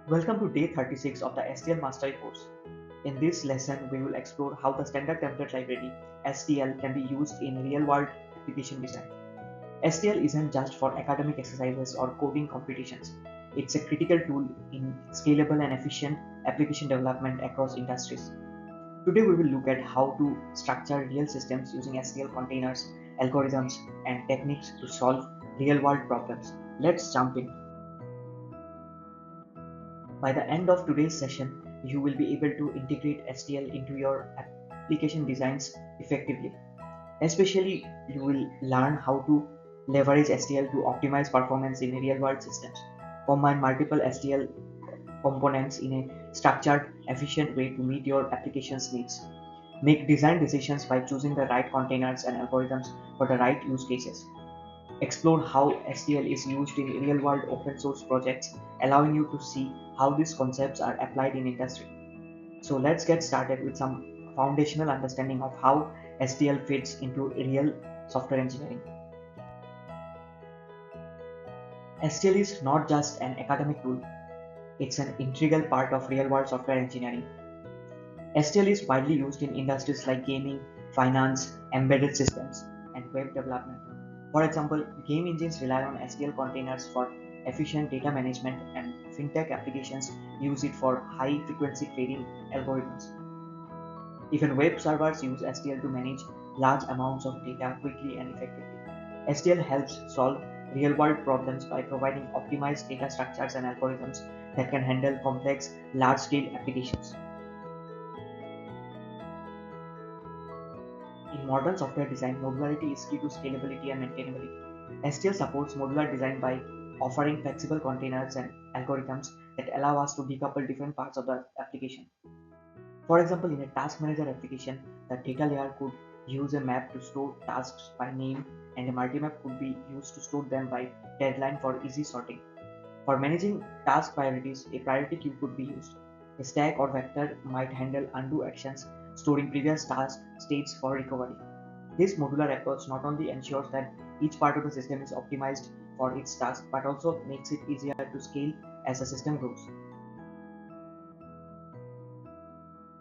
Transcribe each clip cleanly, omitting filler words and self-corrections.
Welcome to day 36 of the STL Mastery course. In this lesson, we will explore how the standard template library STL can be used in real-world application design. STL isn't just for academic exercises or coding competitions. It's a critical tool in scalable and efficient application development across industries. Today, we will look at how to structure real systems using STL containers, algorithms, and techniques to solve real-world problems. Let's jump in. By the end of today's session, you will be able to integrate STL into your application designs effectively. Especially, you will learn how to leverage STL to optimize performance in real-world systems, combine multiple STL components in a structured, efficient way to meet your application's needs, make design decisions by choosing the right containers and algorithms for the right use cases, explore how STL is used in real-world open source projects, allowing you to see how these concepts are applied in industry. So let's get started with some foundational understanding of how STL fits into real software engineering. STL is not just an academic tool, it's an integral part of real-world software engineering. STL is widely used in industries like gaming, finance, embedded systems, and web development. For example, game engines rely on STL containers for efficient data management, and fintech applications use it for high frequency trading algorithms. Even web servers use STL to manage large amounts of data quickly and effectively. STL helps solve real world problems by providing optimized data structures and algorithms that can handle complex, large scale applications. In modern software design, modularity is key to scalability and maintainability. STL supports modular design by offering flexible containers and algorithms that allow us to decouple different parts of the application. For example, in a task manager application, the data layer could use a map to store tasks by name, and a multi-map could be used to store them by deadline for easy sorting. For managing task priorities, a priority queue could be used. A stack or vector might handle undo actions, storing previous task states for recovery. This modular approach not only ensures that each part of the system is optimized for its task, but also makes it easier to scale as the system grows.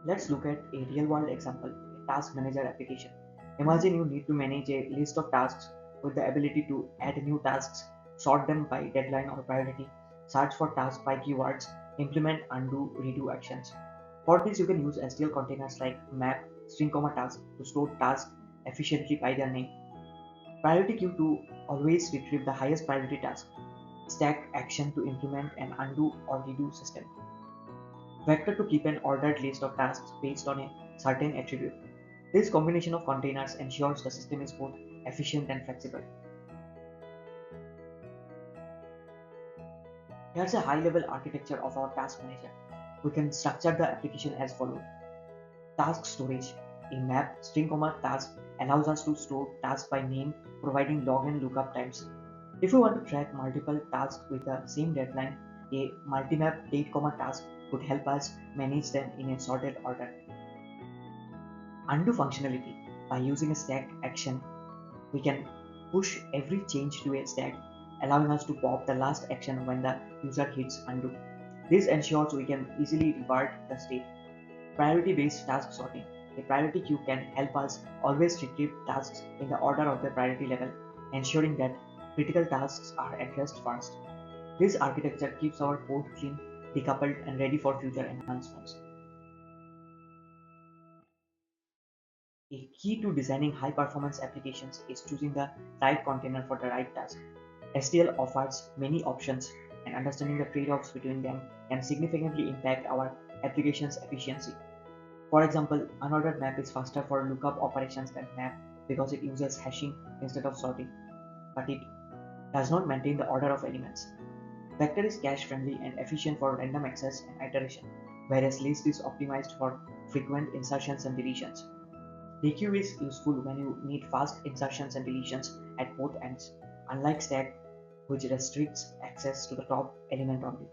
Let's look at a real-world example, a task manager application. Imagine you need to manage a list of tasks with the ability to add new tasks, sort them by deadline or priority, search for tasks by keywords, implement undo, redo actions. For this, you can use STL containers like map, string, task to store tasks efficiently by their name. Priority queue to always retrieve the highest priority task. Stack action to implement an undo or redo system. Vector to keep an ordered list of tasks based on a certain attribute. This combination of containers ensures the system is both efficient and flexible. Here's a high-level architecture of our task manager. We can structure the application as follows. Task storage. A map string task allows us to store tasks by name, providing log and lookup times. If we want to track multiple tasks with the same deadline, a multi-map date task could help us manage them in a sorted order. Undo functionality. By using a stack action, we can push every change to a stack, allowing us to pop the last action when the user hits undo. This ensures we can easily revert the state. Priority-based task sorting. A priority queue can help us always retrieve tasks in the order of their priority level, ensuring that critical tasks are addressed first. This architecture keeps our code clean, decoupled, and ready for future enhancements. A key to designing high-performance applications is choosing the right container for the right task. STL offers many options, and understanding the trade-offs between them can significantly impact our application's efficiency. For example, unordered map is faster for lookup operations than map because it uses hashing instead of sorting, but it does not maintain the order of elements. Vector is cache-friendly and efficient for random access and iteration, whereas list is optimized for frequent insertions and deletions. DQ is useful when you need fast insertions and deletions at both ends, unlike stack, which restricts access to the top element only.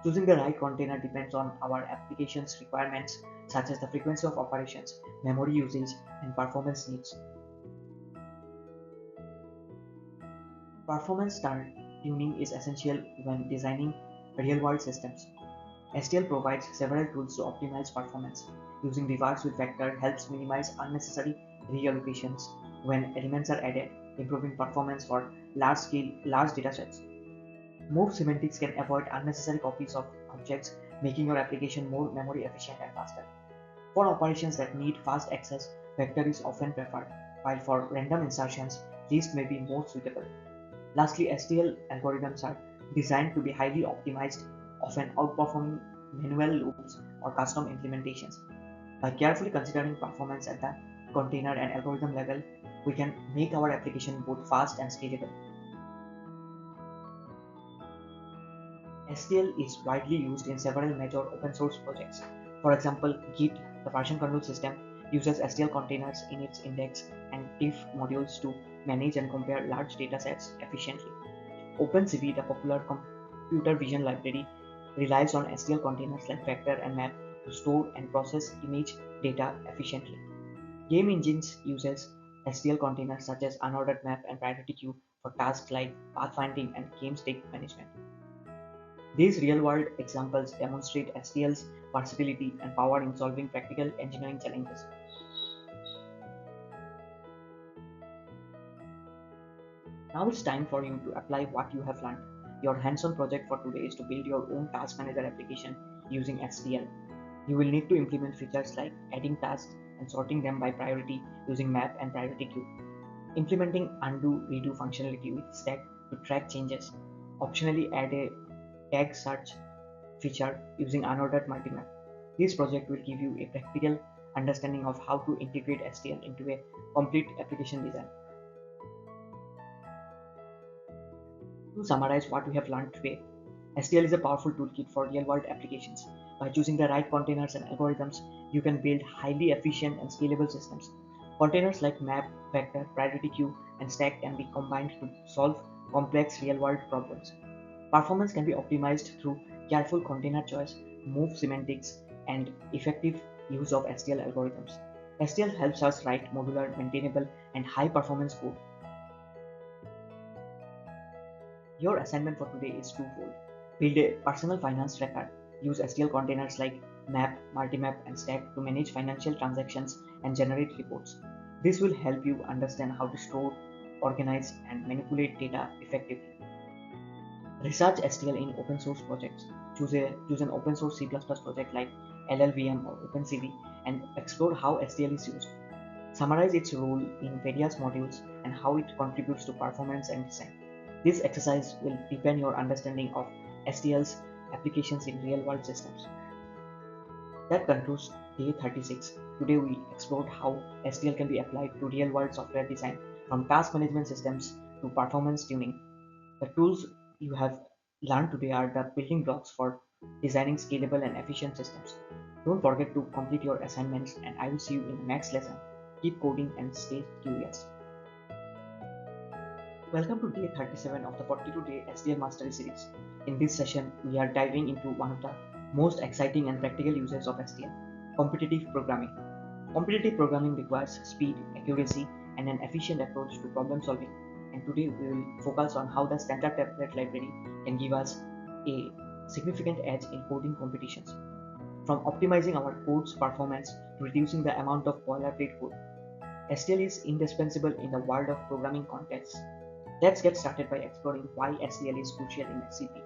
Choosing the right container depends on our application's requirements, such as the frequency of operations, memory usage, and performance needs. Performance tuning is essential when designing real-world systems. STL provides several tools to optimize performance. Using reverse with vector helps minimize unnecessary reallocations when elements are added, improving performance for large data sets. Move semantics can avoid unnecessary copies of objects, making your application more memory efficient and faster. For operations that need fast access, vector is often preferred, while for random insertions, list may be more suitable. Lastly, STL algorithms are designed to be highly optimized, often outperforming manual loops or custom implementations. By carefully considering performance at the container and algorithm level, we can make our application both fast and scalable. STL is widely used in several major open source projects. For example, Git, the version control system, uses STL containers in its index and TIFF modules to manage and compare large datasets efficiently. OpenCV, the popular computer vision library, relies on STL containers like vector and map to store and process image data efficiently. Game engines uses STL containers such as unordered map and priority queue for tasks like pathfinding and game state management. These real-world examples demonstrate STL's versatility and power in solving practical engineering challenges. Now it's time for you to apply what you have learned. Your hands-on project for today is to build your own task manager application using STL. You will need to implement features like adding tasks and sorting them by priority using map and priority queue. Implementing undo redo functionality with stack to track changes. Optionally add a tag search feature using unordered multimap. This project will give you a practical understanding of how to integrate STL into a complete application design. To summarize what we have learned today, STL is a powerful toolkit for real-world applications. By choosing the right containers and algorithms, you can build highly efficient and scalable systems. Containers like map, vector, priority queue, and stack can be combined to solve complex real-world problems. Performance can be optimized through careful container choice, move semantics, and effective use of STL algorithms. STL helps us write modular, maintainable, and high-performance code. Your assignment for today is twofold. Build a personal finance tracker. Use STL containers like map, multimap, and stack to manage financial transactions and generate reports. This will help you understand how to store, organize, and manipulate data effectively. Research STL in open source projects. Choose an open source C++ project like LLVM or OpenCV and explore how STL is used. Summarize its role in various modules and how it contributes to performance and design. This exercise will deepen your understanding of STL's applications in real-world systems. That concludes day 36. Today we explored how STL can be applied to real-world software design, from task management systems to performance tuning. The tools you have learned today are the building blocks for designing scalable and efficient systems. Don't forget to complete your assignments, and I will see you in the next lesson. Keep coding and stay curious. Welcome to day 37 of the 42-day STL Mastery series. In this session, we are diving into one of the most exciting and practical uses of STL, competitive programming. Competitive programming requires speed, accuracy, and an efficient approach to problem solving. And today we will focus on how the standard template library can give us a significant edge in coding competitions. From optimizing our code's performance to reducing the amount of boilerplate code, STL is indispensable in the world of programming contexts. Let's get started by exploring why STL is crucial in SCP.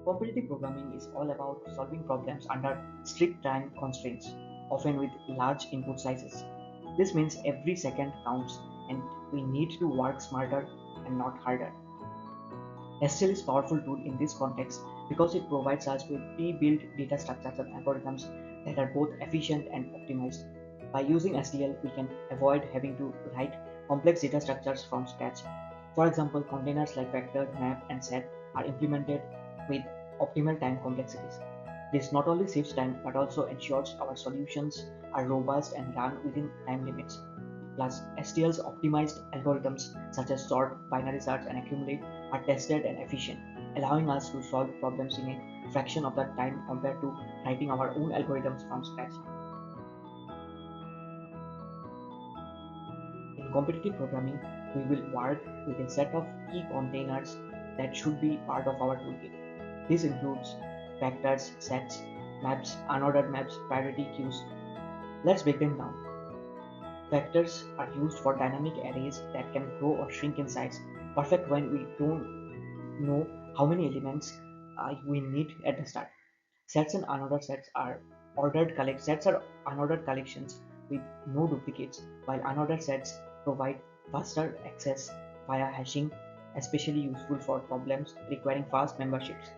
Competitive programming is all about solving problems under strict time constraints, often with large input sizes. This means every second counts and we need to work smarter and not harder. STL is a powerful tool in this context because it provides us with pre-built data structures and algorithms that are both efficient and optimized. By using STL, we can avoid having to write complex data structures from scratch. For example, containers like vector, map, and set are implemented with optimal time complexities. This not only saves time but also ensures our solutions are robust and run within time limits. Plus, STL's optimized algorithms such as sort, binary search, and accumulate are tested and efficient, allowing us to solve problems in a fraction of the time compared to writing our own algorithms from scratch. In competitive programming, we will work with a set of key containers that should be part of our toolkit. This includes vectors, sets, maps, unordered maps, priority queues. Let's break them down. Vectors are used for dynamic arrays that can grow or shrink in size, perfect when we don't know how many elements we need at the start. Sets and unordered sets are unordered collections with no duplicates, while unordered sets provide faster access via hashing, especially useful for problems requiring fast memberships.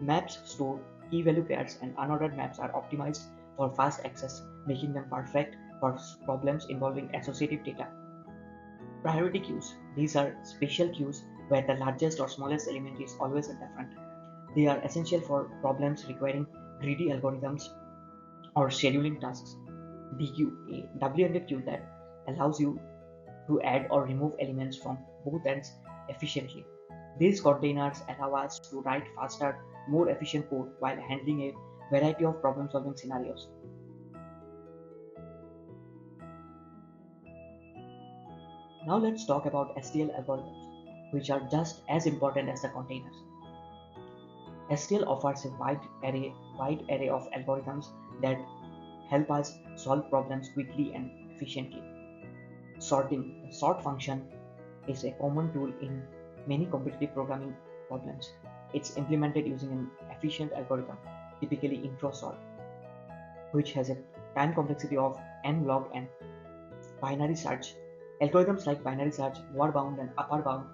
Maps store key value pairs, and unordered maps are optimized for fast access, making them perfect for problems involving associative data. Priority queues. These are special queues where the largest or smallest element is always at the front. They are essential for problems requiring greedy algorithms or scheduling tasks. DQ, a double-ended queue that allows you to add or remove elements from both ends efficiently. These containers allow us to write faster, more efficient code while handling a variety of problem-solving scenarios. Now let's talk about STL algorithms, which are just as important as the containers. STL offers a wide array of algorithms that help us solve problems quickly and efficiently. Sorting. The sort function is a common tool in many competitive programming problems. It's implemented using an efficient algorithm, typically intro sort, which has a time complexity of n log n. Binary search. Algorithms like binary search, lower bound and upper bound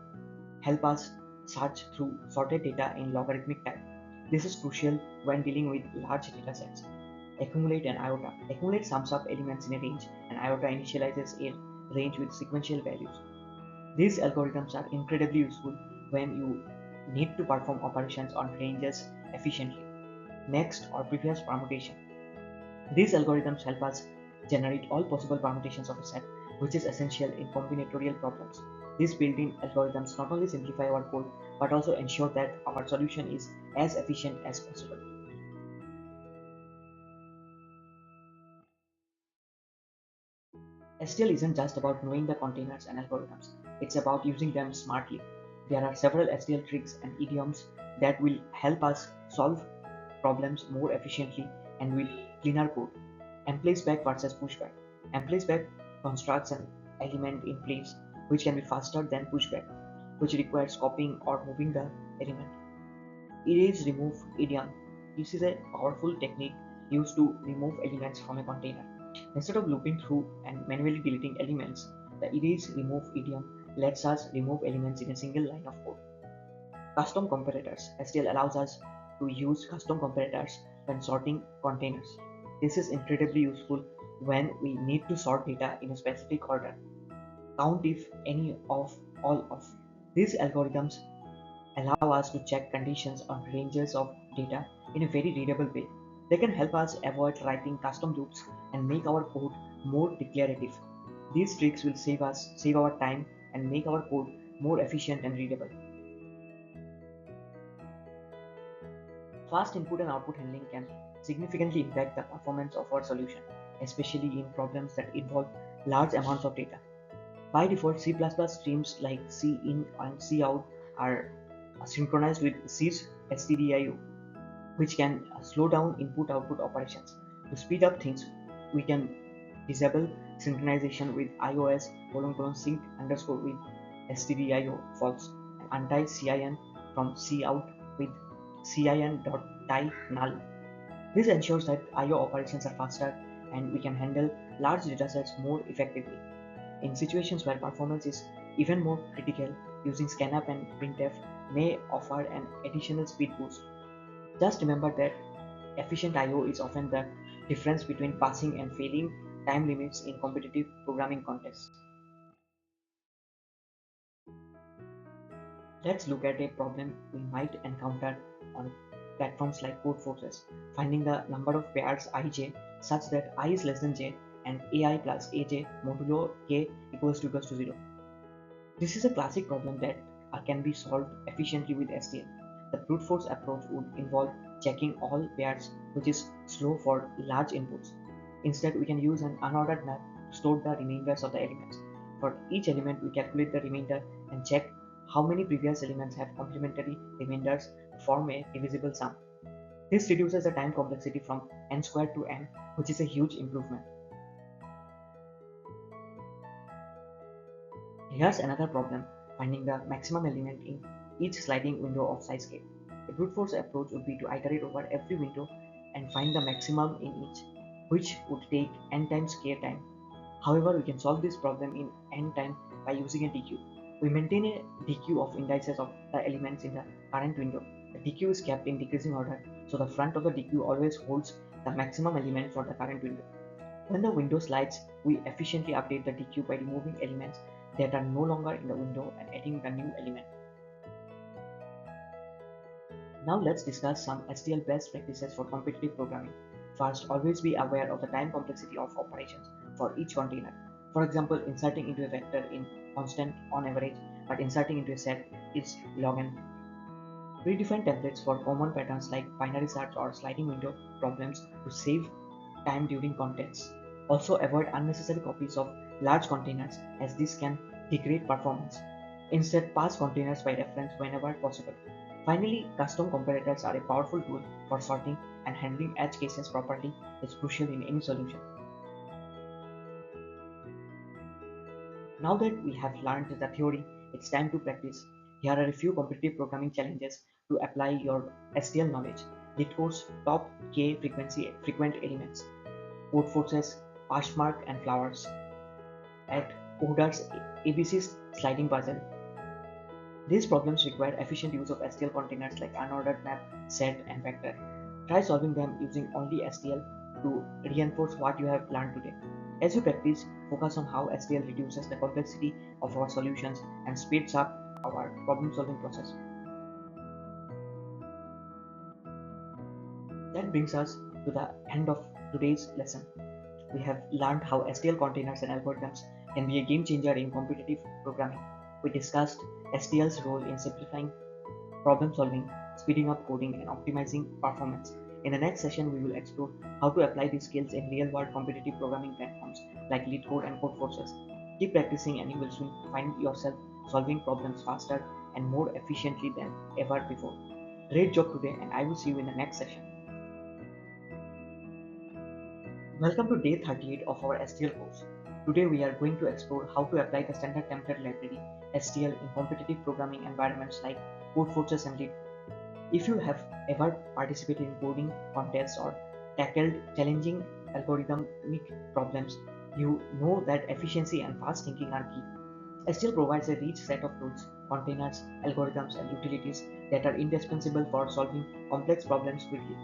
help us search through sorted data in logarithmic time. This is crucial when dealing with large datasets. Accumulate and iota. Accumulate sums up elements in a range, and iota initializes a range with sequential values. These algorithms are incredibly useful when you need to perform operations on ranges efficiently. Next or previous permutation. These algorithms help us generate all possible permutations of a set, which is essential in combinatorial problems. These built-in algorithms not only simplify our code, but also ensure that our solution is as efficient as possible. STL isn't just about knowing the containers and algorithms, it's about using them smartly. There are several STL tricks and idioms that will help us solve problems more efficiently and with cleaner code. Emplace back versus pushback. Emplace back constructs an element in place which can be faster than pushback, which requires copying or moving the element. Erase remove idiom. This is a powerful technique used to remove elements from a container. Instead of looping through and manually deleting elements, the erase remove idiom lets us remove elements in a single line of code. Custom comparators. STL allows us to use custom comparators when sorting containers. This is incredibly useful when we need to sort data in a specific order. Count if any of all of. These algorithms allow us to check conditions on ranges of data in a very readable way. They can help us avoid writing custom loops and make our code more declarative. These tricks will save our time and make our code more efficient and readable. Fast input and output handling can significantly impact the performance of our solution, especially in problems that involve large amounts of data. By default, C++ streams like cin and cout are synchronized with C's stdio, which can slow down input-output operations. To speed up things, we can disable synchronization with iOS ::sync underscore with stdio false and untie cin from cout with cin.tie null. This ensures that I/O operations are faster and we can handle large datasets more effectively. In situations where performance is even more critical, using scanf and printf may offer an additional speed boost. Just remember that efficient I/O is often the difference between passing and failing time limits in competitive programming contests. Let's look at a problem we might encounter on platforms like Codeforces, finding the number of pairs ij such that I is less than j and ai plus aj modulo k equals to 0. This is a classic problem that can be solved efficiently with STL. The brute force approach would involve checking all pairs, which is slow for large inputs. Instead, we can use an unordered map to store the remainders of the elements. For each element, we calculate the remainder and check how many previous elements have complementary remainders to form a divisible sum. This reduces the time complexity from n squared to n, which is a huge improvement. Here's another problem, finding the maximum element in each sliding window of size k. A brute force approach would be to iterate over every window and find the maximum in each, which would take n times k time. However, we can solve this problem in n time by using a DQ. We maintain a DQ of indices of the elements in the current window. The DQ is kept in decreasing order, so the front of the DQ always holds the maximum element for the current window. When the window slides, we efficiently update the DQ by removing elements that are no longer in the window and adding the new element. Now let's discuss some STL best practices for competitive programming. First, always be aware of the time complexity of operations for each container. For example, inserting into a vector in constant on average, but inserting into a set is log n. Predefine templates for common patterns like binary search or sliding window problems to save time during contests. Also avoid unnecessary copies of large containers as this can degrade performance. Instead, pass containers by reference whenever possible. Finally, custom comparators are a powerful tool for sorting, and handling edge cases properly is crucial in any solution. Now that we have learned the theory, it's time to practice. Here are a few competitive programming challenges to apply your STL knowledge. Lead course, top K frequency frequent elements, code forces, Poshmark and flowers. At Odar's ABC's sliding puzzle. These problems require efficient use of STL containers like unordered map, set, and vector. Try solving them using only STL to reinforce what you have learned today. As you practice, focus on how STL reduces the complexity of our solutions and speeds up our problem-solving process. That brings us to the end of today's lesson. We have learned how STL containers and algorithms can be a game changer in competitive programming. We discussed STL's role in simplifying problem solving, speeding up coding, and optimizing performance. In the next session, we will explore how to apply these skills in real-world competitive programming platforms like LeetCode and Codeforces. Keep practicing and you will soon find yourself solving problems faster and more efficiently than ever before. Great job today, and I will see you in the next session. Welcome to day 38 of our STL course. Today we are going to explore how to apply the standard template library STL in competitive programming environments like Codeforces and LeetCode. If you have ever participated in coding contests or tackled challenging algorithmic problems, you know that efficiency and fast thinking are key. STL provides a rich set of tools, containers, algorithms, and utilities that are indispensable for solving complex problems quickly.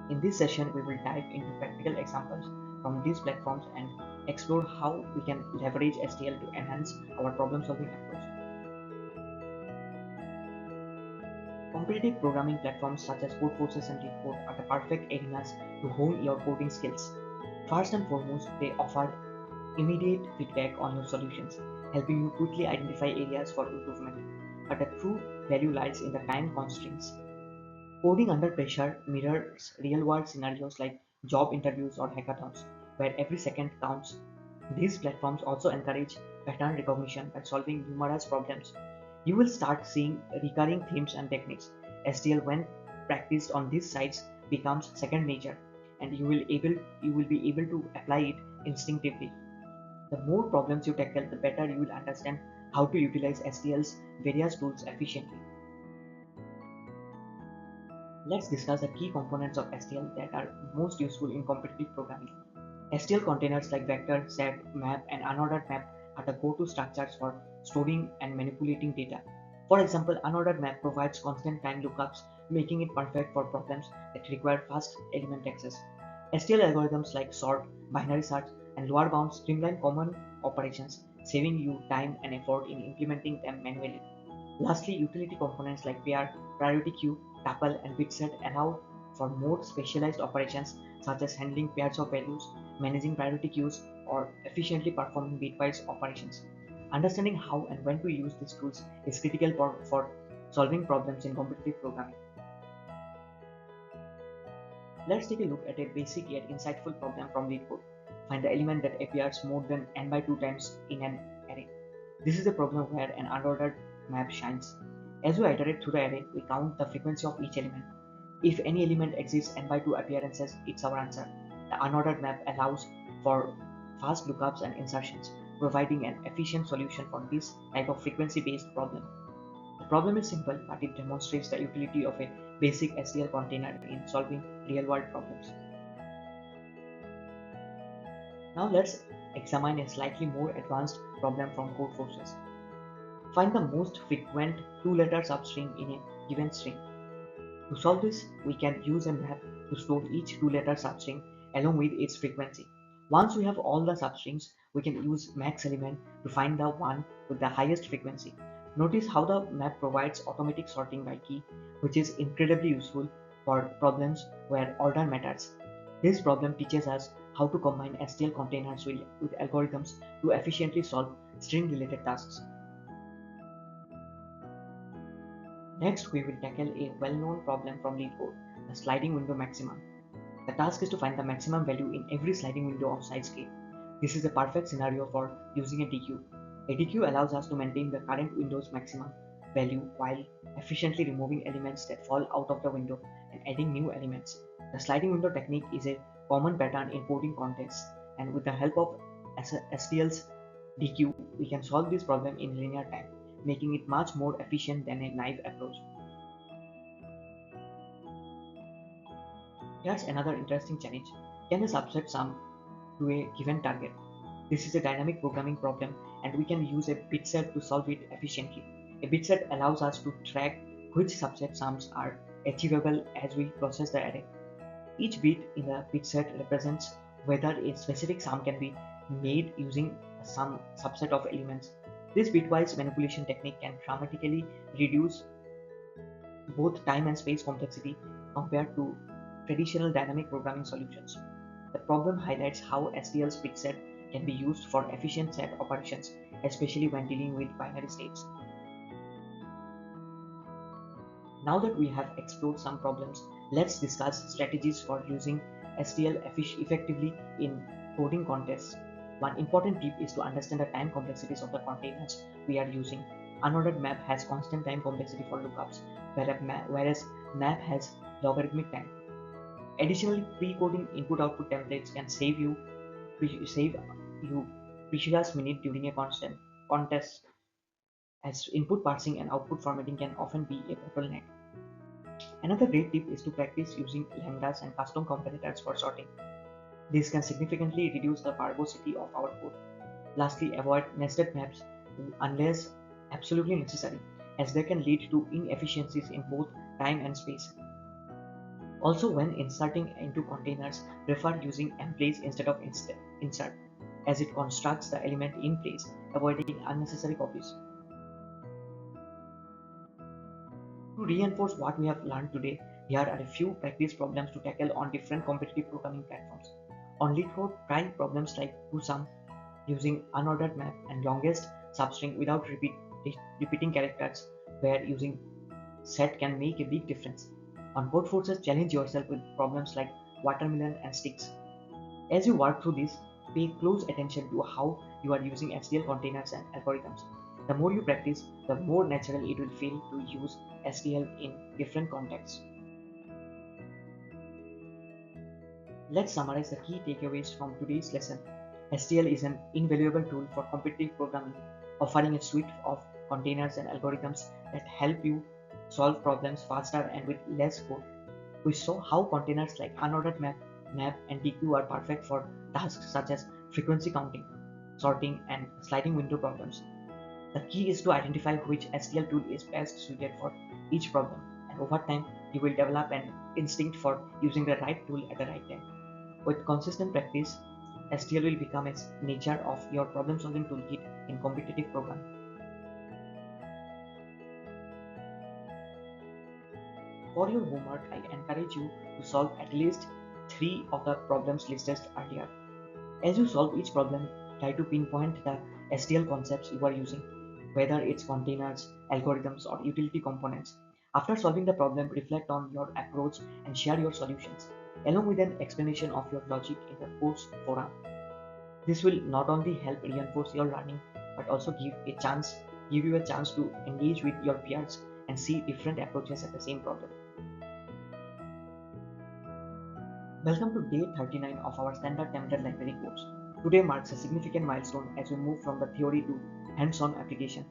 In this session, we will dive into practical examples from these platforms and explore how we can leverage STL to enhance our problem-solving approach. Competitive programming platforms such as Codeforces and LeetCode are the perfect arenas to hone your coding skills. First and foremost, they offer immediate feedback on your solutions, helping you quickly identify areas for improvement. But the true value lies in the time constraints. Coding under pressure mirrors real-world scenarios like job interviews or hackathons, where every second counts. These platforms also encourage pattern recognition by solving numerous problems. You will start seeing recurring themes and techniques. STL, when practiced on these sites, becomes second nature, and you will be able to apply it instinctively. The more problems you tackle, the better you will understand how to utilize STL's various tools efficiently. Let's discuss the key components of STL that are most useful in competitive programming. STL containers like vector, set, map, and unordered map are the go-to structures for storing and manipulating data. For example, unordered map provides constant time lookups, making it perfect for problems that require fast element access. STL algorithms like sort, binary search, and lower bound streamline common operations, saving you time and effort in implementing them manually. Lastly, utility components like pair, priority queue, tuple, and bitset allow for more specialized operations such as handling pairs of values, managing priority queues, or efficiently performing bitwise operations. Understanding how and when to use these tools is critical for solving problems in competitive programming. Let's take a look at a basic yet insightful problem from LeetCode. Find the element that appears more than n by 2 times in an array. This is a problem where an unordered map shines. As we iterate through the array, we count the frequency of each element. If any element exists n by 2 appearances, it's our answer. The unordered map allows for fast lookups and insertions, providing an efficient solution for this type of frequency-based problem. The problem is simple, but it demonstrates the utility of a basic STL container in solving real-world problems. Now let's examine a slightly more advanced problem from Codeforces. Find the most frequent two-letter substring in a given string. To solve this, we can use a map to store each two-letter substring along with its frequency. Once we have all the substrings, we can use max element to find the one with the highest frequency. Notice how the map provides automatic sorting by key, which is incredibly useful for problems where order matters. This problem teaches us how to combine STL containers with algorithms to efficiently solve string-related tasks. Next, we will tackle a well-known problem from LeetCode, the sliding window maximum. The task is to find the maximum value in every sliding window of size k. This is a perfect scenario for using a dequeue. A dequeue allows us to maintain the current window's maximum value while efficiently removing elements that fall out of the window and adding new elements. The sliding window technique is a common pattern in coding contests, and with the help of STL's dequeue, we can solve this problem in linear time, making it much more efficient than a naive approach. Here's another interesting challenge. Can a subset sum to a given target? This is a dynamic programming problem, and we can use a bit set to solve it efficiently. A bit set allows us to track which subset sums are achievable as we process the array. Each bit in the bit set represents whether a specific sum can be made using some subset of elements. This bitwise manipulation technique can dramatically reduce both time and space complexity compared to traditional dynamic programming solutions. The problem highlights how STL's bit set can be used for efficient set operations, especially when dealing with binary states. Now that we have explored some problems, let's discuss strategies for using STL effectively in coding contests. One important tip is to understand the time complexities of the containers we are using. Unordered map has constant time complexity for lookups, whereas map has logarithmic time. Additionally, pre-coding input-output templates can save you precious minutes during a contest, as input parsing and output formatting can often be a bottleneck. Another great tip is to practice using lambdas and custom comparators for sorting. This can significantly reduce the verbosity of our code. Lastly, avoid nested maps unless absolutely necessary, as they can lead to inefficiencies in both time and space. Also, when inserting into containers, prefer using mplace instead of insert, as it constructs the element in place, avoiding unnecessary copies. To reinforce what we have learned today, here are a few practice problems to tackle on different competitive programming platforms. On LeetCode, try problems like toSum using unordered map and longest substring without repeating characters, where using set can make a big difference. On Codeforces, challenge yourself with problems like watermelon and sticks. As you work through this, pay close attention to how you are using STL containers and algorithms. The more you practice, the more natural it will feel to use STL in different contexts. Let's summarize the key takeaways from today's lesson. STL is an invaluable tool for competitive programming, offering a suite of containers and algorithms that help you solve problems faster and with less code. We saw how containers like unordered map, and dequeue are perfect for tasks such as frequency counting, sorting, and sliding window problems. The key is to identify which STL tool is best suited for each problem, and over time, you will develop an instinct for using the right tool at the right time. With consistent practice, STL will become a nature of your problem-solving toolkit in competitive programming. For your homework, I encourage you to solve at least 3 of the problems listed earlier. As you solve each problem, try to pinpoint the STL concepts you are using, whether it's containers, algorithms, or utility components. After solving the problem, reflect on your approach and share your solutions, along with an explanation of your logic in the course forum. This will not only help reinforce your learning, but also give a chance give you a chance to engage with your peers and see different approaches at the same problem. Welcome to day 39 of our standard template library course. Today marks a significant milestone as we move from the theory to hands-on application.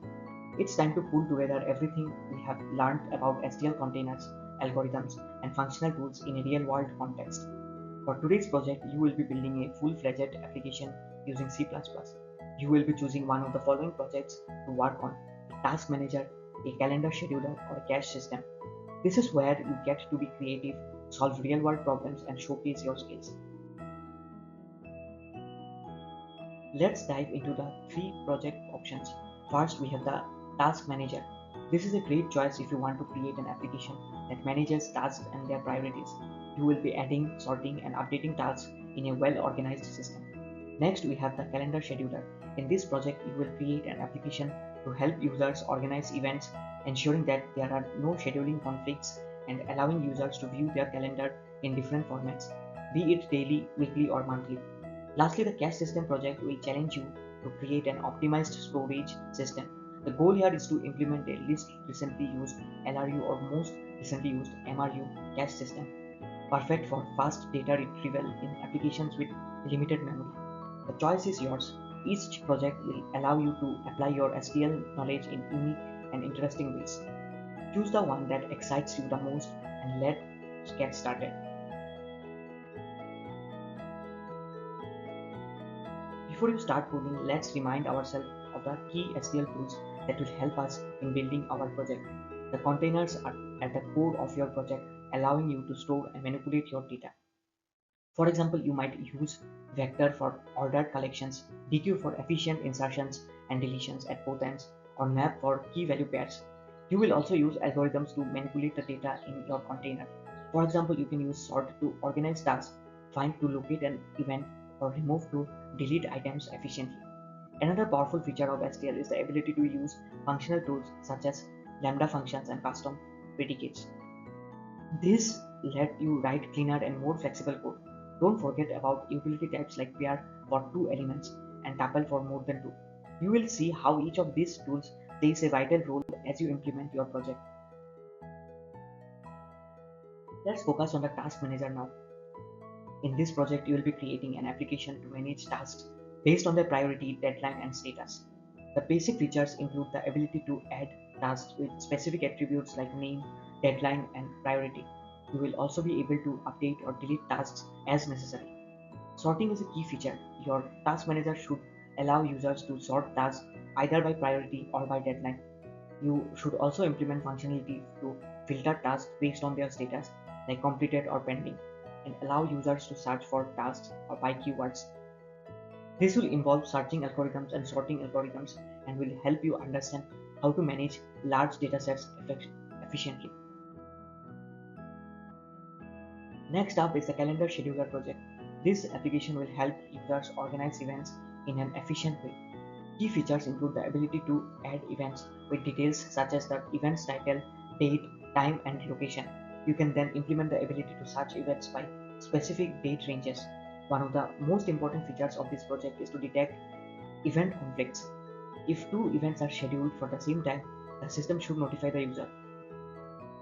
It's time to pull together everything we have learned about STL containers, algorithms, and functional tools in a real-world context. For today's project, you will be building a full-fledged application using C++. You will be choosing one of the following projects to work on: a task manager, a calendar scheduler, or a cache system. This is where you get to be creative, solve real-world problems, and showcase your skills. Let's dive into the three project options. First, we have the task manager. This is a great choice if you want to create an application that manages tasks and their priorities. You will be adding, sorting, and updating tasks in a well-organized system. Next, we have the calendar scheduler. In this project, you will create an application to help users organize events, ensuring that there are no scheduling conflicts and allowing users to view their calendar in different formats, be it daily, weekly, or monthly. Lastly, the cache system project will challenge you to create an optimized storage system. The goal here is to implement a least recently used LRU or most recently used MRU cache system, perfect for fast data retrieval in applications with limited memory. The choice is yours. Each project will allow you to apply your STL knowledge in unique and interesting ways. Choose the one that excites you the most and let's get started. Before you start coding, let's remind ourselves of the key STL tools that will help us in building our project. The containers are at the core of your project, allowing you to store and manipulate your data. For example, you might use vector for ordered collections, dequeue for efficient insertions and deletions at both ends, or map for key value pairs. You will also use algorithms to manipulate the data in your container. For example, you can use sort to organize tasks, find to locate an event, or remove to delete items efficiently. Another powerful feature of STL is the ability to use functional tools such as lambda functions and custom predicates. This let you write cleaner and more flexible code. Don't forget about utility types like pair for 2 elements and tuple for more than 2. You will see how each of these tools plays a vital role as you implement your project. Let's focus on the task manager now. In this project, you will be creating an application to manage tasks based on their priority, deadline, and status. The basic features include the ability to add tasks with specific attributes like name, deadline, and priority. You will also be able to update or delete tasks as necessary. Sorting is a key feature. Your task manager should allow users to sort tasks either by priority or by deadline. You should also implement functionality to filter tasks based on their status, like completed or pending, and allow users to search for tasks or by keywords. This will involve searching algorithms and sorting algorithms and will help you understand how to manage large datasets efficiently. Next up is the calendar scheduler project. This application will help users organize events in an efficient way. Key features include the ability to add events with details such as the event's title, date, time, and location. You can then implement the ability to search events by specific date ranges. One of the most important features of this project is to detect event conflicts. If two events are scheduled for the same time, the system should notify the user.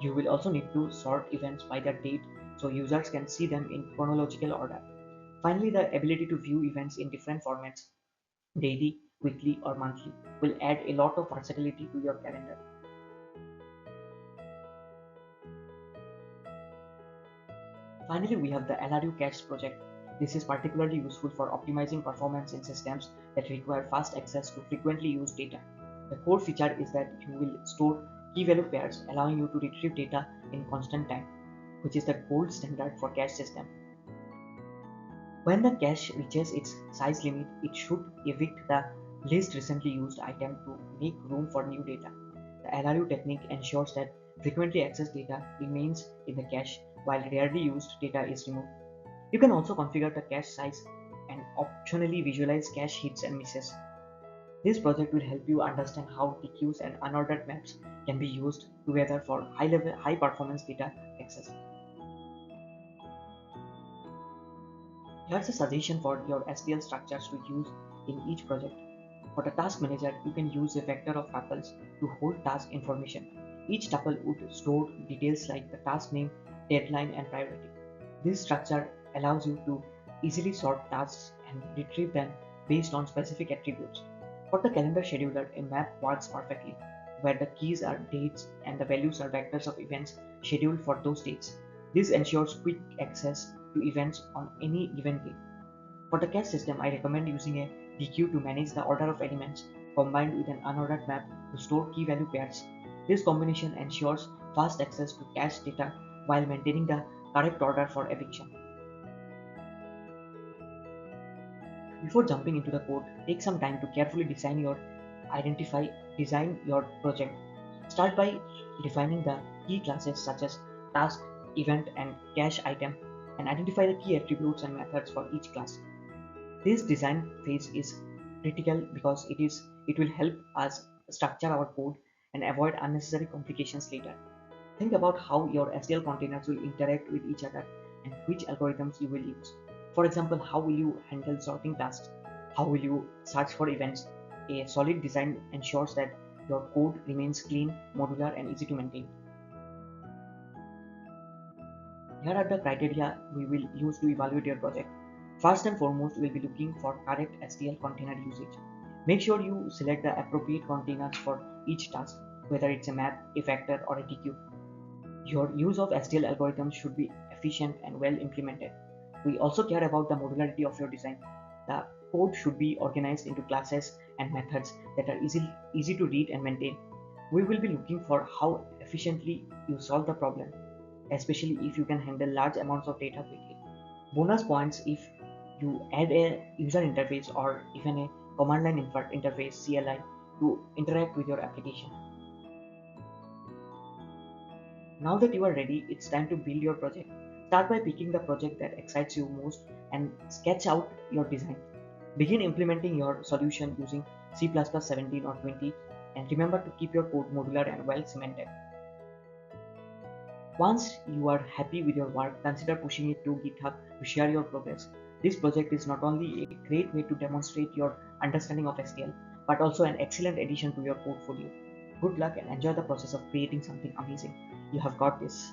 You will also need to sort events by their date so users can see them in chronological order. Finally, the ability to view events in different formats, daily, weekly, or monthly, will add a lot of versatility to your calendar. Finally, we have the LRU cache project. This is particularly useful for optimizing performance in systems that require fast access to frequently used data. The core feature is that you will store key value pairs, allowing you to retrieve data in constant time, which is the gold standard for cache system. When the cache reaches its size limit, it should evict the least recently used item to make room for new data. The LRU technique ensures that frequently accessed data remains in the cache while rarely used data is removed. You can also configure the cache size and optionally visualize cache hits and misses. This project will help you understand how dequeues and unordered maps can be used together for high performance data access. Here's a suggestion for your STL structures to use in each project. For the task manager, you can use a vector of tuples to hold task information. Each tuple would store details like the task name, deadline, and priority. This structure allows you to easily sort tasks and retrieve them based on specific attributes. For the calendar scheduler, a map works perfectly, where the keys are dates and the values are vectors of events scheduled for those dates. This ensures quick access to events on any given day. For the cache system, I recommend using a DQ to manage the order of elements combined with an unordered map to store key value pairs. This combination ensures fast access to cache data while maintaining the correct order for eviction. Before jumping into the code, take some time to carefully design your project. Start by defining the key classes such as task, event, and cache item, and identify the key attributes and methods for each class. This design phase is critical because it will help us structure our code and avoid unnecessary complications later. Think about how your STL containers will interact with each other and which algorithms you will use. For example, how will you handle sorting tasks? How will you search for events? A solid design ensures that your code remains clean, modular, and easy to maintain. Here are the criteria we will use to evaluate your project. First and foremost, we'll be looking for correct STL container usage. Make sure you select the appropriate containers for each task, whether it's a map, a vector, or a DQ. Your use of STL algorithms should be efficient and well implemented. We also care about the modularity of your design. The code should be organized into classes and methods that are easy to read and maintain. We will be looking for how efficiently you solve the problem, especially if you can handle large amounts of data quickly. Bonus points if you add a user interface or even a command line interface CLI to interact with your application. Now that you are ready, it's time to build your project. Start by picking the project that excites you most and sketch out your design. Begin implementing your solution using C++ 17 or 20, and remember to keep your code modular and well cemented. Once you are happy with your work, consider pushing it to GitHub to share your progress. This project is not only a great way to demonstrate your understanding of STL, but also an excellent addition to your portfolio. Good luck and enjoy the process of creating something amazing. You have got this.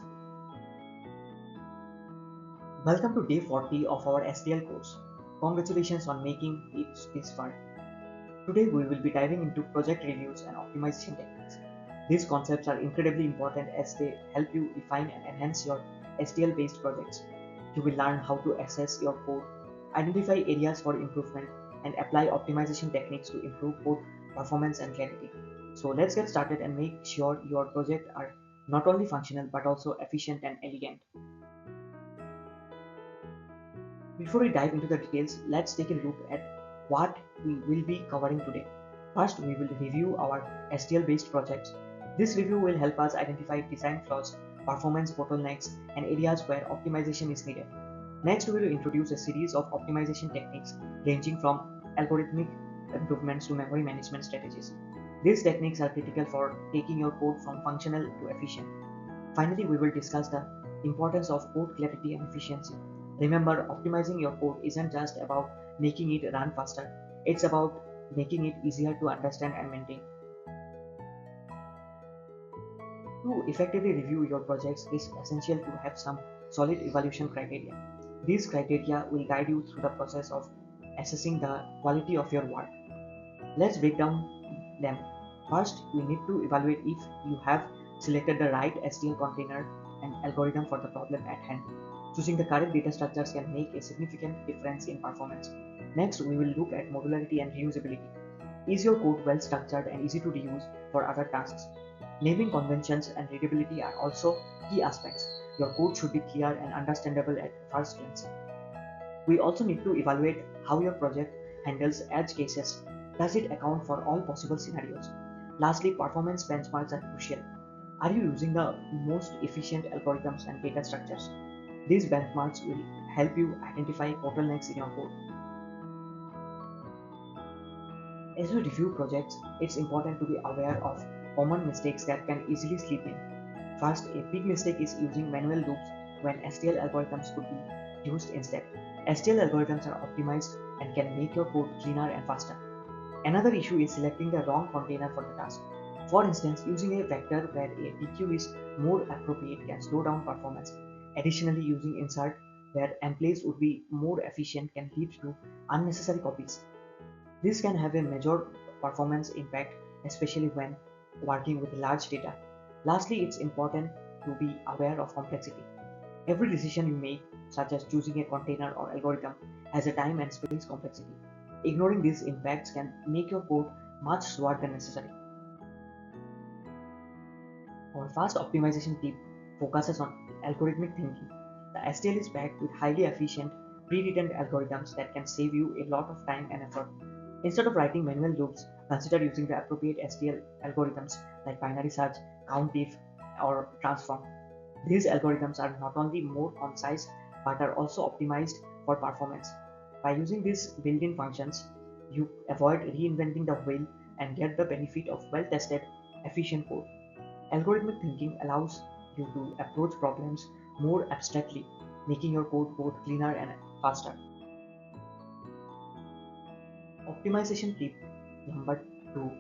Welcome to day 40 of our STL course. Congratulations on making it this far. Today we will be diving into project reviews and optimization techniques. These concepts are incredibly important as they help you refine and enhance your STL based projects. You will learn how to assess your code, identify areas for improvement, and apply optimization techniques to improve both performance and clarity. So let's get started and make sure your projects are not only functional but also efficient and elegant. Before we dive into the details, let's take a look at what we will be covering today. First, we will review our STL based projects. This review will help us identify design flaws, performance bottlenecks, and areas where optimization is needed. Next, we will introduce a series of optimization techniques ranging from algorithmic improvements to memory management strategies. These techniques are critical for taking your code from functional to efficient. Finally, we will discuss the importance of code clarity and efficiency. Remember, optimizing your code isn't just about making it run faster, it's about making it easier to understand and maintain. To effectively review your projects, it's essential to have some solid evaluation criteria. These criteria will guide you through the process of assessing the quality of your work. Let's break down them. First, we need to evaluate if you have selected the right STL container and algorithm for the problem at hand. Choosing the correct data structures can make a significant difference in performance. Next, we will look at modularity and reusability. Is your code well structured and easy to reuse for other tasks? Naming conventions and readability are also key aspects. Your code should be clear and understandable at first glance. We also need to evaluate how your project handles edge cases. Does it account for all possible scenarios? Lastly, performance benchmarks are crucial. Are you using the most efficient algorithms and data structures? These benchmarks will help you identify bottlenecks in your code. As you review projects, it's important to be aware of common mistakes that can easily slip in. First, a big mistake is using manual loops when STL algorithms could be used instead. STL algorithms are optimized and can make your code cleaner and faster. Another issue is selecting the wrong container for the task. For instance, using a vector where a DQ is more appropriate can slow down performance. Additionally, using insert where emplace would be more efficient can lead to unnecessary copies. This can have a major performance impact, especially when working with large data. Lastly, it's important to be aware of complexity. Every decision you make, such as choosing a container or algorithm, has a time and space complexity. Ignoring these impacts can make your code much slower than necessary. Our fast optimization tip focuses on algorithmic thinking. The STL is packed with highly efficient, pre-written algorithms that can save you a lot of time and effort. Instead of writing manual loops, consider using the appropriate STL algorithms like binary search, count if, or transform. These algorithms are not only more concise but are also optimized for performance. By using these built-in functions, you avoid reinventing the wheel and get the benefit of well-tested, efficient code. Algorithmic thinking allows you to approach problems more abstractly, making your code both cleaner and faster. Optimization tip number 2,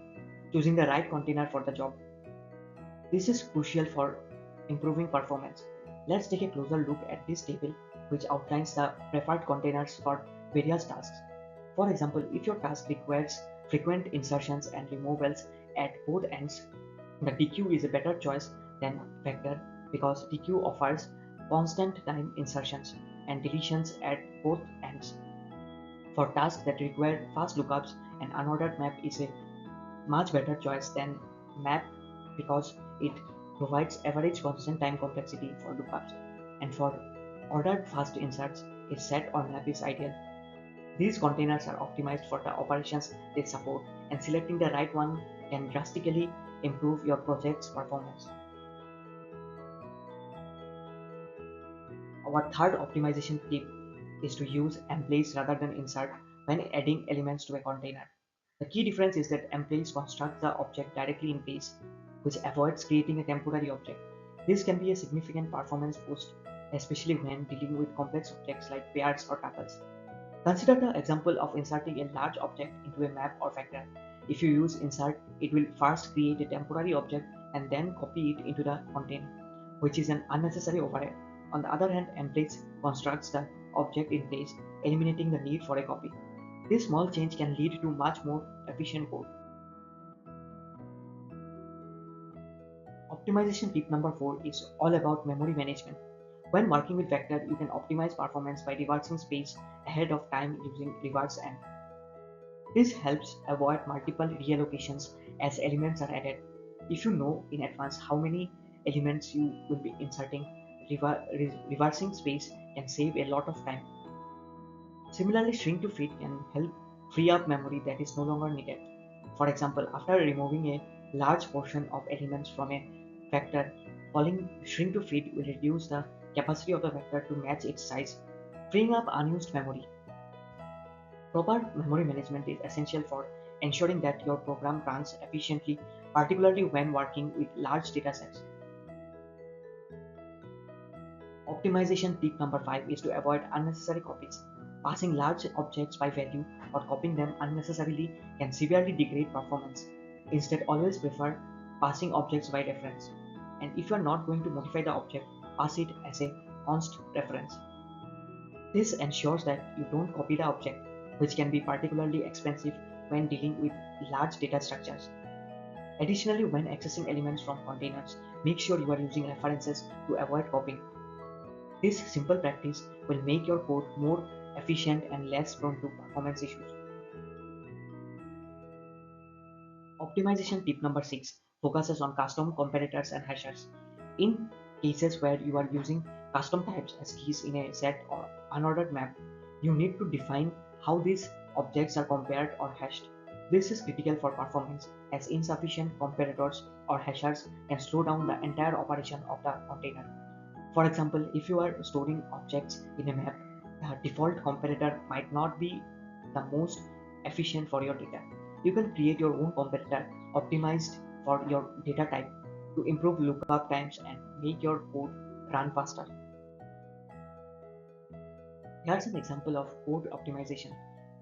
choosing the right container for the job. This is crucial for improving performance. Let's take a closer look at this table, which outlines the preferred containers for various tasks. For example, if your task requires frequent insertions and removals at both ends, the DQ is a better choice than vector because DQ offers constant time insertions and deletions at both ends. For tasks that require fast lookups, an unordered map is a much better choice than map because it provides average constant time complexity for lookups. And for ordered fast inserts, a set or map is ideal. These containers are optimized for the operations they support, and selecting the right one can drastically improve your project's performance. Our third optimization tip is to use emplace rather than insert when adding elements to a container. The key difference is that emplace constructs the object directly in place, which avoids creating a temporary object. This can be a significant performance boost, especially when dealing with complex objects like pairs or tuples. Consider the example of inserting a large object into a map or vector. If you use insert, it will first create a temporary object and then copy it into the container, which is an unnecessary overhead. On the other hand, emplace constructs the object in place, eliminating the need for a copy. This small change can lead to much more efficient code. Optimization tip number 4 is all about memory management. When working with vector, you can optimize performance by reversing space ahead of time using reverse end. This helps avoid multiple reallocations as elements are added. If you know in advance how many elements you will be inserting, reversing space can save a lot of time. Similarly, shrink to fit can help free up memory that is no longer needed. For example, after removing a large portion of elements from a vector, calling shrink to fit will reduce the capacity of the vector to match its size, freeing up unused memory. Proper memory management is essential for ensuring that your program runs efficiently, particularly when working with large datasets. Optimization tip number 5 is to avoid unnecessary copies. Passing large objects by value or copying them unnecessarily can severely degrade performance. Instead, always prefer passing objects by reference. And if you are not going to modify the object, pass it as a const reference. This ensures that you don't copy the object, which can be particularly expensive when dealing with large data structures. Additionally, when accessing elements from containers, make sure you are using references to avoid copying. This simple practice will make your code more efficient and less prone to performance issues. Optimization tip number 6 focuses on custom comparators and hashers. In cases where you are using custom types as keys in a set or unordered map, you need to define how these objects are compared or hashed. This is critical for performance as insufficient comparators or hashers can slow down the entire operation of the container. For example, if you are storing objects in a map, the default comparator might not be the most efficient for your data. You can create your own comparator optimized for your data type to improve lookup times and make your code run faster. Here's an example of code optimization.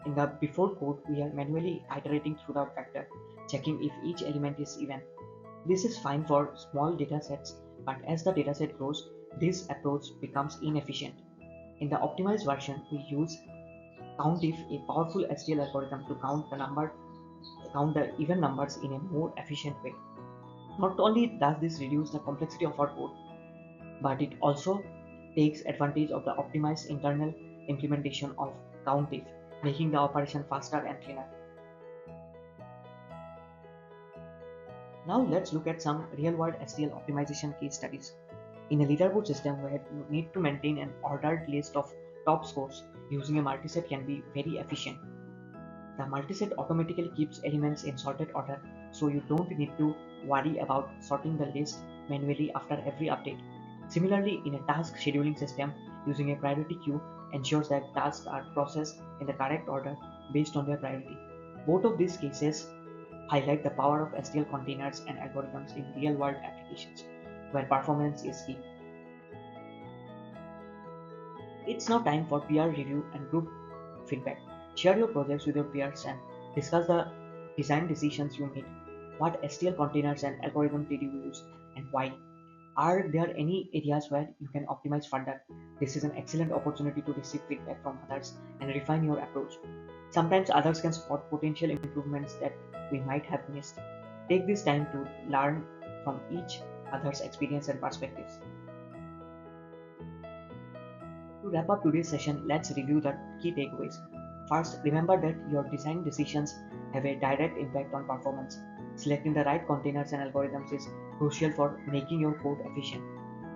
In the before code, we are manually iterating through the vector, checking if each element is even. This is fine for small datasets, but as the dataset grows, this approach becomes inefficient. In the optimized version, we use COUNTIF, a powerful STL algorithm to count the even numbers in a more efficient way. Not only does this reduce the complexity of our code, but it also takes advantage of the optimized internal implementation of COUNTIF, making the operation faster and cleaner. Now let's look at some real-world STL optimization case studies. In a leaderboard system where you need to maintain an ordered list of top scores, using a multiset can be very efficient. The multiset automatically keeps elements in sorted order, so you don't need to worry about sorting the list manually after every update. Similarly, in a task scheduling system, using a priority queue ensures that tasks are processed in the correct order based on their priority. Both of these cases highlight the power of STL containers and algorithms in real-world applications, where performance is key. It's now time for peer review and group feedback. Share your projects with your peers and discuss the design decisions you made. What STL containers and algorithms did you use and why? Are there any areas where you can optimize further? This is an excellent opportunity to receive feedback from others and refine your approach. Sometimes others can spot potential improvements that we might have missed. Take this time to learn from each other's experience and perspectives. To wrap up today's session, let's review the key takeaways. First, remember that your design decisions have a direct impact on performance. Selecting the right containers and algorithms is crucial for making your code efficient.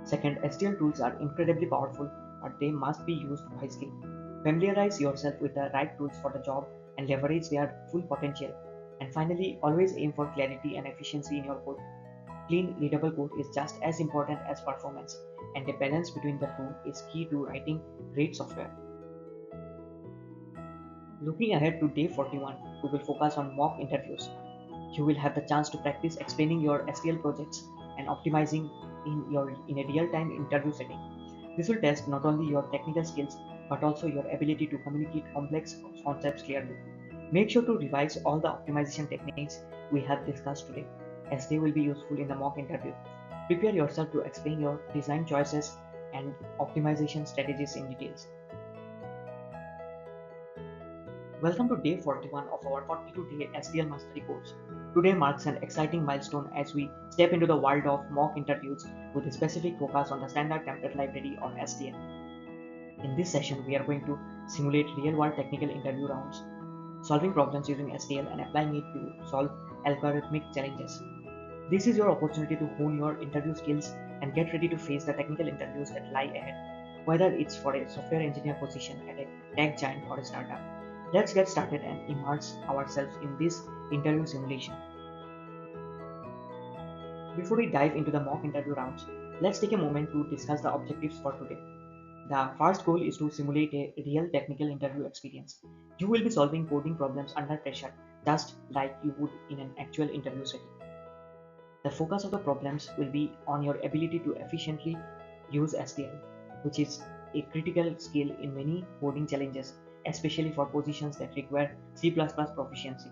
Second, STL tools are incredibly powerful, but they must be used wisely. Familiarize yourself with the right tools for the job and leverage their full potential. And finally, always aim for clarity and efficiency in your code. Clean, readable code is just as important as performance, and a balance between the two is key to writing great software. Looking ahead to day 41, we will focus on mock interviews. You will have the chance to practice explaining your STL projects and optimizing in a real-time interview setting. This will test not only your technical skills but also your ability to communicate complex concepts clearly. Make sure to revise all the optimization techniques we have discussed today, as they will be useful in the mock interview. Prepare yourself to explain your design choices and optimization strategies in details. Welcome to day 41 of our 42-day STL Mastery course. Today marks an exciting milestone as we step into the world of mock interviews with a specific focus on the Standard Template Library or STL. In this session, we are going to simulate real-world technical interview rounds, solving problems using STL and applying it to solve algorithmic challenges. This is your opportunity to hone your interview skills and get ready to face the technical interviews that lie ahead, whether it's for a software engineer position at a tech giant or a startup. Let's get started and immerse ourselves in this interview simulation. Before we dive into the mock interview rounds, let's take a moment to discuss the objectives for today. The first goal is to simulate a real technical interview experience. You will be solving coding problems under pressure, just like you would in an actual interview setting. The focus of the problems will be on your ability to efficiently use STL, which is a critical skill in many coding challenges, especially for positions that require C++ proficiency.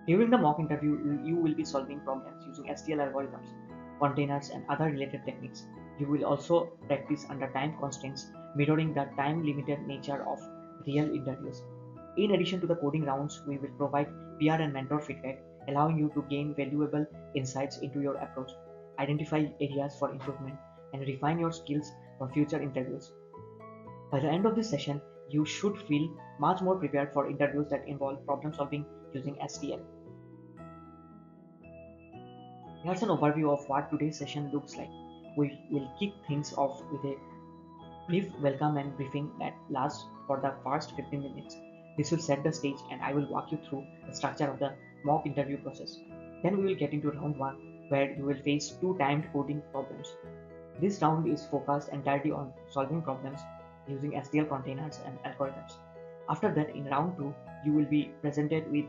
During the mock interview, you will be solving problems using STL algorithms, containers, and other related techniques. You will also practice under time constraints, mirroring the time-limited nature of real interviews. In addition to the coding rounds, we will provide peer and mentor feedback, allowing you to gain valuable insights into your approach, identify areas for improvement, and refine your skills for future interviews. By the end of this session, you should feel much more prepared for interviews that involve problem solving using STL. Here's an overview of what today's session looks like. We will kick things off with a brief welcome and briefing that lasts for the first 15 minutes. This will set the stage and I will walk you through the structure of the mock interview process. Then we will get into round 1, where you will face 2 timed coding problems. This round is focused entirely on solving problems using STL containers and algorithms. After that, in round 2, you will be presented with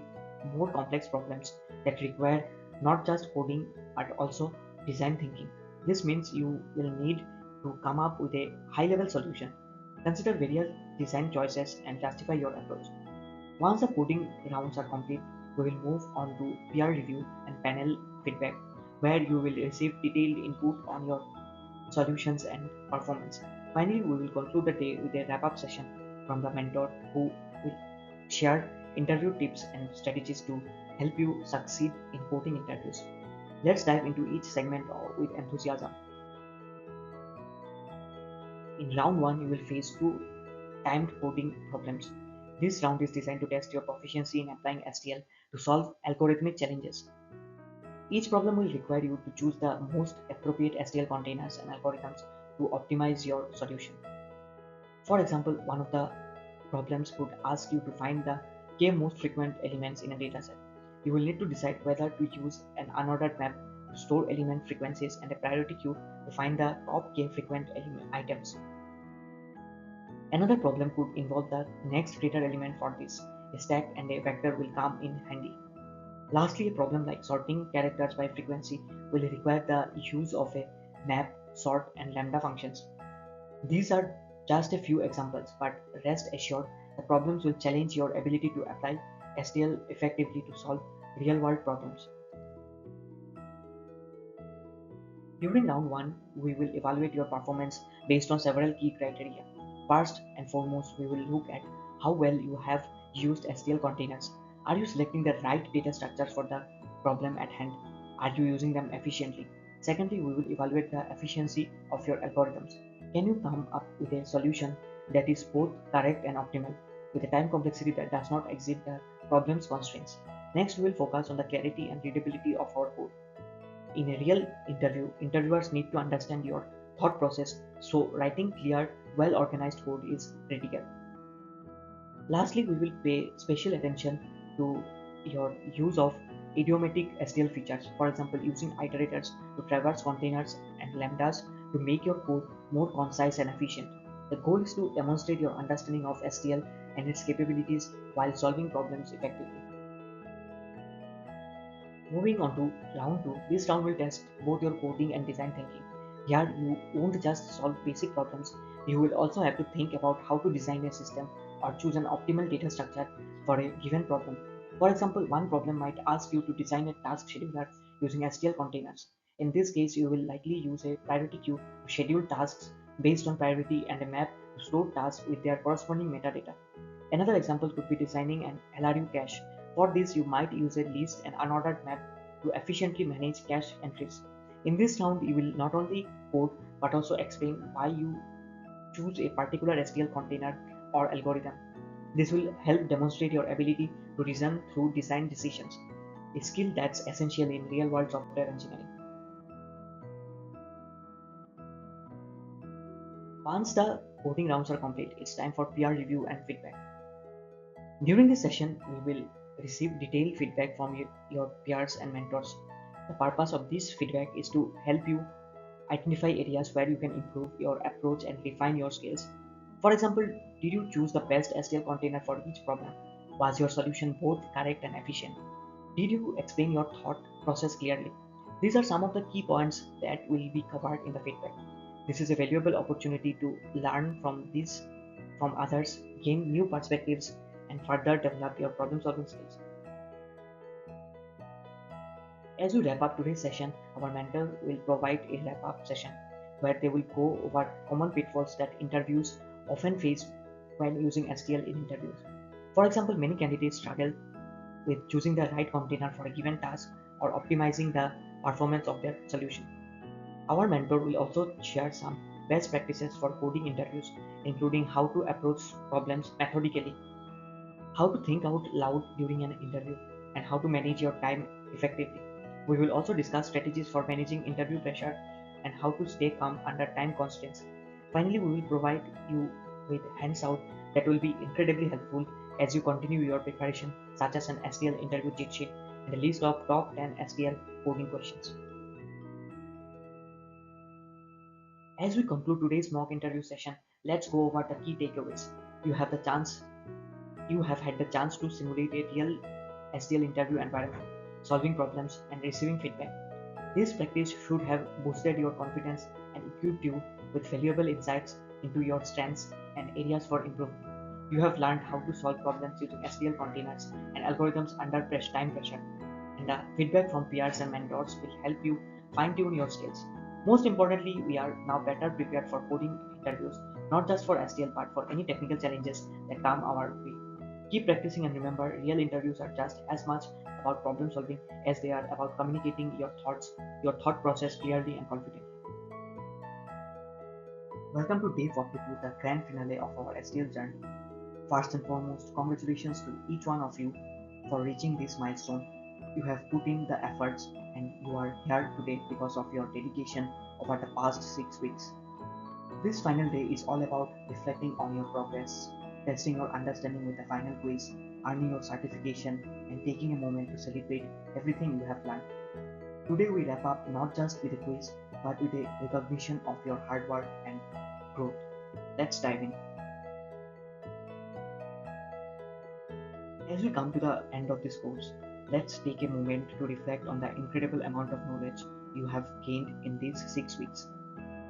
more complex problems that require not just coding but also design thinking. This means you will need to come up with a high-level solution, consider various design choices, and justify your approach. Once the coding rounds are complete, we will move on to peer review and panel feedback, where you will receive detailed input on your solutions and performance. Finally, we will conclude the day with a wrap up session from the mentor who will share interview tips and strategies to help you succeed in coding interviews. Let's dive into each segment with enthusiasm. In round 1, you will face two timed coding problems. This round is designed to test your proficiency in applying STL to solve algorithmic challenges. Each problem will require you to choose the most appropriate STL containers and algorithms to optimize your solution. For example, one of the problems could ask you to find the k most frequent elements in a dataset. You will need to decide whether to use an unordered map to store element frequencies and a priority queue to find the top k frequent items. Another problem could involve the next greater element for this. A stack and a vector will come in handy. Lastly, a problem like sorting characters by frequency will require the use of a map, sort, and lambda functions. These are just a few examples, but rest assured, the problems will challenge your ability to apply STL effectively to solve real world problems. During round 1, we will evaluate your performance based on several key criteria. First and foremost, we will look at how well you have used STL containers. Are you selecting the right data structures for the problem at hand? Are you using them efficiently? Secondly, we will evaluate the efficiency of your algorithms. Can you come up with a solution that is both correct and optimal, with a time complexity that does not exceed the problem's constraints? Next, we will focus on the clarity and readability of our code. In a real interview, interviewers need to understand your thought process, so writing clear, well organized code is critical. Lastly, we will pay special attention to your use of idiomatic STL features, for example, using iterators to traverse containers and lambdas to make your code more concise and efficient. The goal is to demonstrate your understanding of STL and its capabilities while solving problems effectively. Moving on to round 2, this round will test both your coding and design thinking. Here, you won't just solve basic problems, you will also have to think about how to design a system or choose an optimal data structure for a given problem. For example, one problem might ask you to design a task scheduler using STL containers. In this case, you will likely use a priority queue to schedule tasks based on priority and a map to store tasks with their corresponding metadata. Another example could be designing an LRU cache. For this, you might use a list and unordered map to efficiently manage cache entries. In this round, you will not only code but also explain why you choose a particular STL container or algorithm. This will help demonstrate your ability to reason through design decisions, a skill that's essential in real world software engineering. Once the coding rounds are complete, it's time for peer review and feedback. During this session, we will receive detailed feedback from your peers and mentors. The purpose of this feedback is to help you identify areas where you can improve your approach and refine your skills. For example, did you choose the best STL container for each problem? Was your solution both correct and efficient? Did you explain your thought process clearly? These are some of the key points that will be covered in the feedback. This is a valuable opportunity to learn from others, gain new perspectives, and further develop your problem solving skills. As we wrap up today's session, our mentor will provide a wrap up session where they will go over common pitfalls that interviews often face when using STL in interviews. For example, many candidates struggle with choosing the right container for a given task or optimizing the performance of their solution. Our mentor will also share some best practices for coding interviews, including how to approach problems methodically, how to think out loud during an interview, and how to manage your time effectively. We will also discuss strategies for managing interview pressure and how to stay calm under time constraints. Finally, we will provide you with hands-out that will be incredibly helpful as you continue your preparation, such as an STL interview cheat sheet and a list of top 10 STL coding questions. As we conclude today's mock interview session, let's go over the key takeaways. You have the chance you have had the chance to simulate a real STL interview environment, solving problems and receiving feedback. This practice should have boosted your confidence and equipped you with valuable insights into your strengths and areas for improvement. You have learned how to solve problems using STL containers and algorithms under time pressure. And the feedback from peers and mentors will help you fine tune your skills. Most importantly, we are now better prepared for coding interviews, not just for STL but for any technical challenges that come our way. Keep practicing and remember, real interviews are just as much about problem solving as they are about communicating your thought process clearly and confidently. Welcome to day 42, the grand finale of our STL journey. First and foremost, congratulations to each one of you for reaching this milestone. You have put in the efforts and you are here today because of your dedication over the past 6 weeks. This final day is all about reflecting on your progress, testing your understanding with the final quiz, earning your certification, and taking a moment to celebrate everything you have learned. Today we wrap up not just with a quiz, but with a recognition of your hard work and growth. Let's dive in. As we come to the end of this course, let's take a moment to reflect on the incredible amount of knowledge you have gained in these 6 weeks.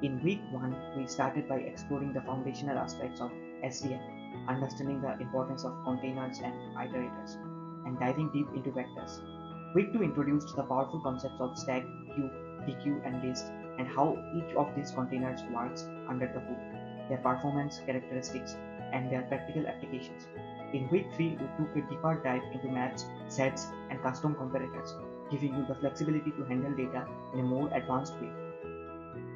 In week 1, we started by exploring the foundational aspects of STL, understanding the importance of containers and iterators, and diving deep into vectors. Week 2 introduced the powerful concepts of stack, queue, dequeue, and list, and how each of these containers works under the hood, their performance characteristics, and their practical applications. In week 3, we took a deeper dive into maps, sets, and custom comparators, giving you the flexibility to handle data in a more advanced way.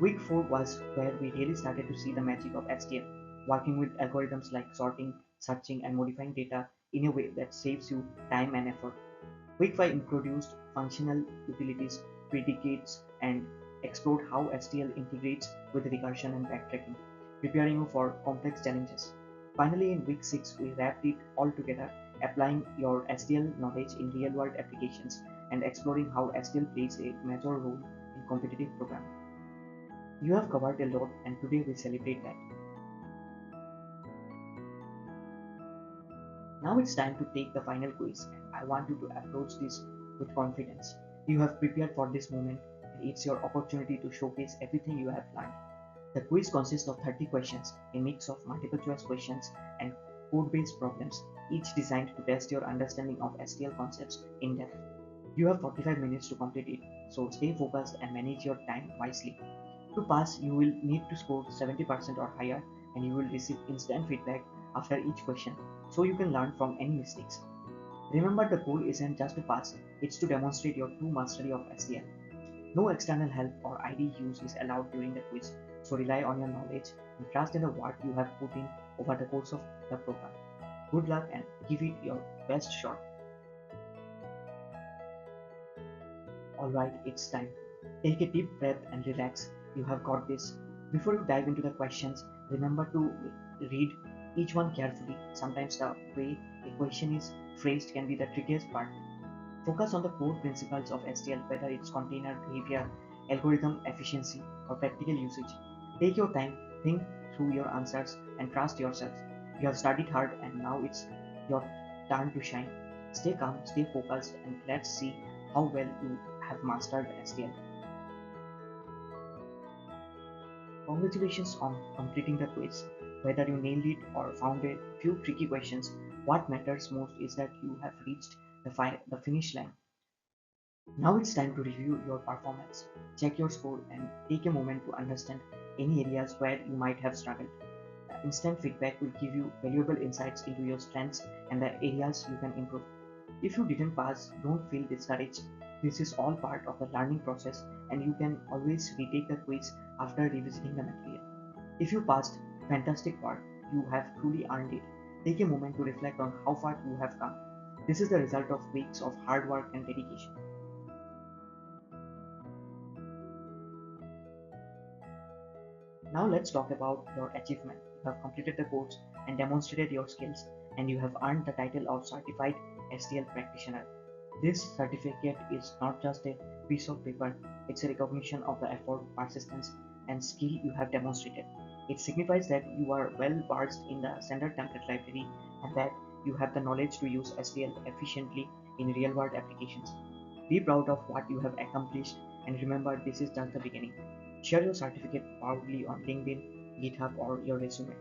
Week 4 was where we really started to see the magic of STL, working with algorithms like sorting, searching, and modifying data in a way that saves you time and effort. Week 5 introduced functional utilities, predicates, and explored how STL integrates with recursion and backtracking, preparing you for complex challenges. Finally, in week 6, we wrapped it all together, applying your STL knowledge in real world applications and exploring how STL plays a major role in competitive programming. You have covered a lot, and today we celebrate that. Now it's time to take the final quiz, and I want you to approach this with confidence. You have prepared for this moment, and it's your opportunity to showcase everything you have learned. The quiz consists of 30 questions, a mix of multiple choice questions and code based problems, each designed to test your understanding of STL concepts in depth. You have 45 minutes to complete it, so stay focused and manage your time wisely. To pass, you will need to score 70% or higher, and you will receive instant feedback after each question, so you can learn from any mistakes. Remember, the goal isn't just to pass, it's to demonstrate your true mastery of STL. No external help or ID use is allowed during the quiz, so rely on your knowledge and trust in the work you have put in over the course of the program. Good luck and give it your best shot. Alright, it's time. Take a deep breath and relax. You have got this. Before you dive into the questions, remember to read each one carefully. Sometimes the way a question is phrased can be the trickiest part. Focus on the core principles of STL, whether it's container behavior, algorithm efficiency, or practical usage. Take your time, think through your answers, and trust yourself. You have studied hard, and now it's your turn to shine. Stay calm, stay focused, and let's see how well you have mastered STL. Congratulations on completing the quiz. Whether you nailed it or found a few tricky questions, what matters most is that you have reached the finish line. Now it's time to review your performance, check your score, and take a moment to understand any areas where you might have struggled. The instant feedback will give you valuable insights into your strengths and the areas you can improve. If you didn't pass, don't feel discouraged. This is all part of the learning process, and you can always retake the quiz after revisiting the material. If you passed, fantastic work, you have truly earned it. Take a moment to reflect on how far you have come. This is the result of weeks of hard work and dedication. Now let's talk about your achievement. You have completed the course and demonstrated your skills, and you have earned the title of Certified STL Practitioner. This certificate is not just a piece of paper, it's a recognition of the effort, persistence, and skill you have demonstrated. It signifies that you are well versed in the standard template library and that you have the knowledge to use STL efficiently in real world applications. Be proud of what you have accomplished, and remember, this is just the beginning. Share your certificate proudly on LinkedIn, GitHub, or your resume.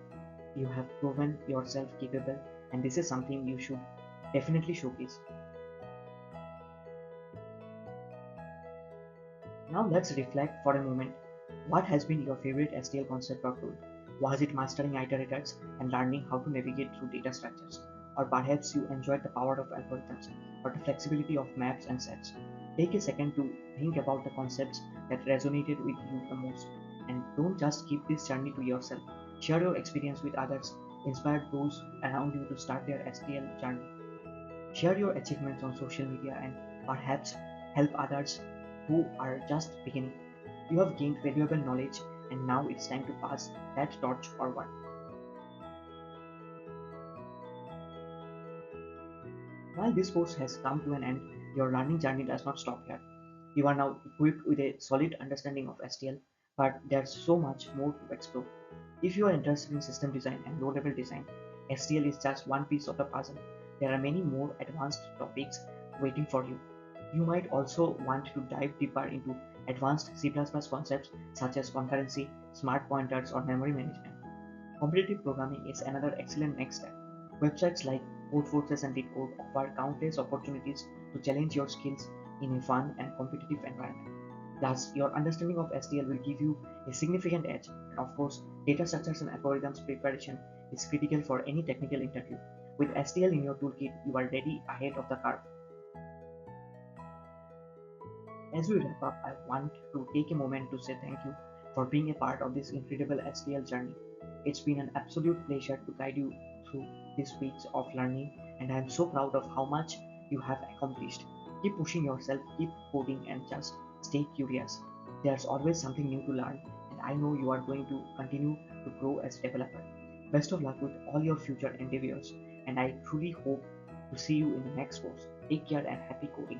You have proven yourself capable, and this is something you should definitely showcase. Now let's reflect for a moment. What has been your favorite STL concept or tool? Was it mastering iterators and learning how to navigate through data structures? Or perhaps you enjoyed the power of algorithms or the flexibility of maps and sets? Take a second to think about the concepts that resonated with you the most. And don't just keep this journey to yourself. Share your experience with others, inspire those around you to start their STL journey. Share your achievements on social media and perhaps help others who are just beginning. You have gained valuable knowledge and now it's time to pass that torch forward. While this course has come to an end, your learning journey does not stop here. You are now equipped with a solid understanding of STL, but there's so much more to explore. If you are interested in system design and low-level design, STL is just one piece of the puzzle. There are many more advanced topics waiting for you. You might also want to dive deeper into advanced C++ concepts such as concurrency, smart pointers, or memory management. Competitive programming is another excellent next step. Websites like Codeforces and LeetCode offer countless opportunities to challenge your skills in a fun and competitive environment. Plus, your understanding of STL will give you a significant edge, and of course, data structures and algorithms preparation is critical for any technical interview. With STL in your toolkit, you are ready ahead of the curve. As we wrap up, I want to take a moment to say thank you for being a part of this incredible STL journey. It's been an absolute pleasure to guide you through these weeks of learning, and I am so proud of how much you have accomplished. Keep pushing yourself, keep coding, and just stay curious. There's always something new to learn, and I know you are going to continue to grow as a developer. Best of luck with all your future endeavors, and I truly hope to see you in the next course. Take care and happy coding.